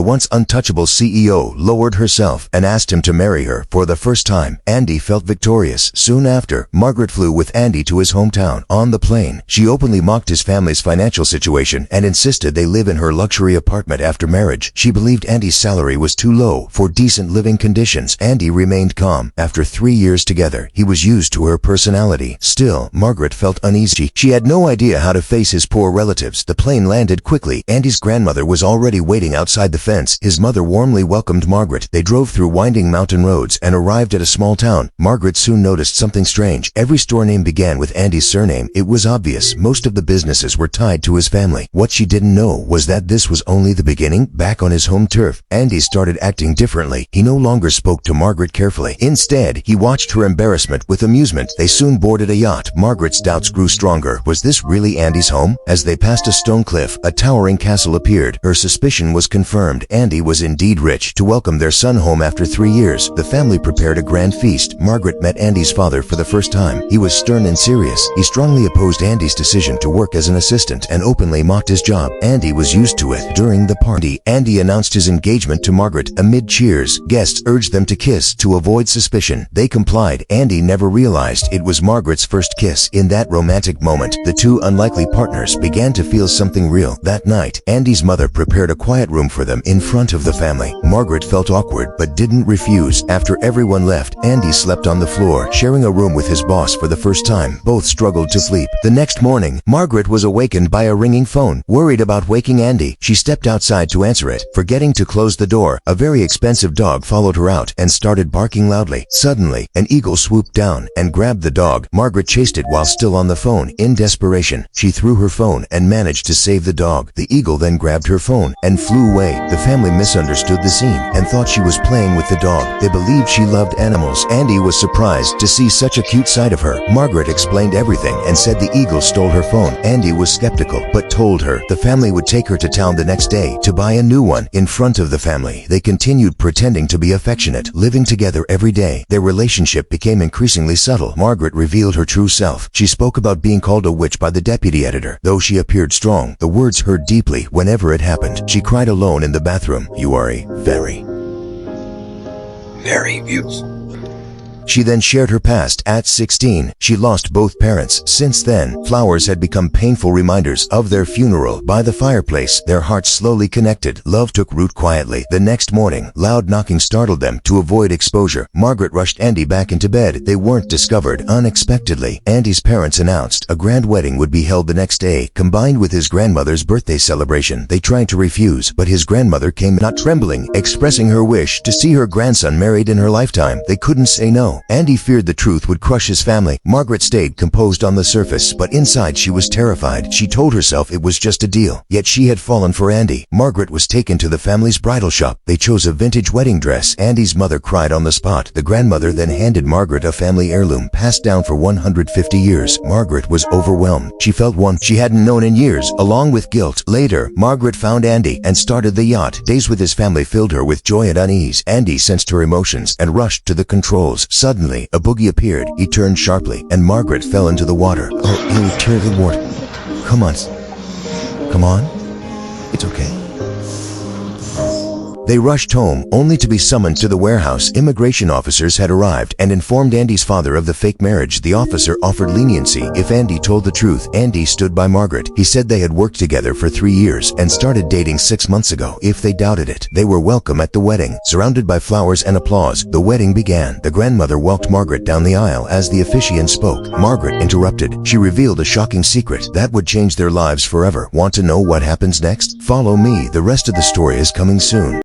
The once untouchable CEO lowered herself and asked him to marry her for the first time. Andy felt victorious. Soon after, Margaret flew with Andy to his hometown. On the plane, she openly mocked his family's financial situation and insisted they live in her luxury apartment after marriage. She believed Andy's salary was too low for decent living conditions. Andy remained calm. After 3 years together, he was used to her personality. Still, Margaret felt uneasy. She had no idea how to face his poor relatives. The plane landed quickly. Andy's grandmother was already waiting outside the fence. His mother warmly welcomed Margaret. They drove through winding mountain roads and arrived at a small town. Margaret soon noticed something strange. Every store name began with Andy's surname. It was obvious. Most of the businesses were tied to his family. What she didn't know was that this was only the beginning. Back on his home turf, Andy started acting differently. He no longer spoke to Margaret carefully. Instead, he watched her embarrassment with amusement. They soon boarded a yacht. Margaret's doubts grew stronger. Was this really Andy's home? As they passed a stone cliff, a towering castle appeared. Her suspicion was confirmed. Andy was indeed rich. To welcome their son home after 3 years, the family prepared a grand feast. Margaret met Andy's father for the first time. He was stern and serious. He strongly opposed Andy's decision to work as an assistant and openly mocked his job. Andy was used to it. During the party, Andy announced his engagement to Margaret. Amid cheers, guests urged them to kiss to avoid suspicion. They complied. Andy never realized it was Margaret's first kiss. In that romantic moment, the two unlikely partners began to feel something real. That night, Andy's mother prepared a quiet room for them in front of the family. Margaret felt awkward but didn't refuse. After everyone left, Andy slept on the floor, sharing a room with his boss for the first time. Both struggled to sleep. The next morning, Margaret was awakened by a ringing phone. Worried about waking Andy, she stepped outside to answer it. Forgetting to close the door, a very expensive dog followed her out and started barking loudly. Suddenly, an eagle swooped down and grabbed the dog. Margaret chased it while still on the phone. In desperation, she threw her phone and managed to save the dog. The eagle then grabbed her phone and flew away. The family misunderstood the scene and thought she was playing with the dog. They believed she loved animals. Andy was surprised to see such a cute side of her. Margaret explained everything and said the eagle stole her phone. Andy was skeptical, but told her the family would take her to town the next day to buy a new one. In front of the family, they continued pretending to be affectionate, living together every day. Their relationship became increasingly subtle. Margaret revealed her true self. She spoke about being called a witch by the deputy editor. Though she appeared strong, the words hurt deeply whenever it happened. She cried alone in the bathroom. "You are a very beautiful." She then shared her past. At 16, she lost both parents. Since then, flowers had become painful reminders of their funeral. By the fireplace, their hearts slowly connected. Love took root quietly. The next morning, loud knocking startled them. To avoid exposure, Margaret rushed Andy back into bed. They weren't discovered. Unexpectedly, Andy's parents announced a grand wedding would be held the next day, combined with his grandmother's birthday celebration. They tried to refuse, but his grandmother came not trembling, expressing her wish to see her grandson married in her lifetime. They couldn't say no. Andy feared the truth would crush his family. Margaret stayed composed on the surface, but inside she was terrified. She told herself it was just a deal, yet she had fallen for Andy. Margaret was taken to the family's bridal shop. They chose a vintage wedding dress. Andy's mother cried on the spot. The grandmother then handed Margaret a family heirloom passed down for 150 years. Margaret was overwhelmed. She felt one she hadn't known in years, along with guilt. Later, Margaret found Andy and started the yacht. Days with his family filled her with joy and unease. Andy sensed her emotions and rushed to the controls. Suddenly, a boogie appeared. He turned sharply, and Margaret fell into the water. "Oh, you turned the water. Come on. Come on. It's okay." They rushed home, only to be summoned to the warehouse. Immigration officers had arrived and informed Andy's father of the fake marriage. The officer offered leniency if Andy told the truth. Andy stood by Margaret. He said they had worked together for 3 years and started dating 6 months ago. If they doubted it, they were welcome at the wedding. Surrounded by flowers and applause, the wedding began. The grandmother walked Margaret down the aisle as the officiant spoke. Margaret interrupted. She revealed a shocking secret that would change their lives forever. Want to know what happens next? Follow me. The rest of the story is coming soon.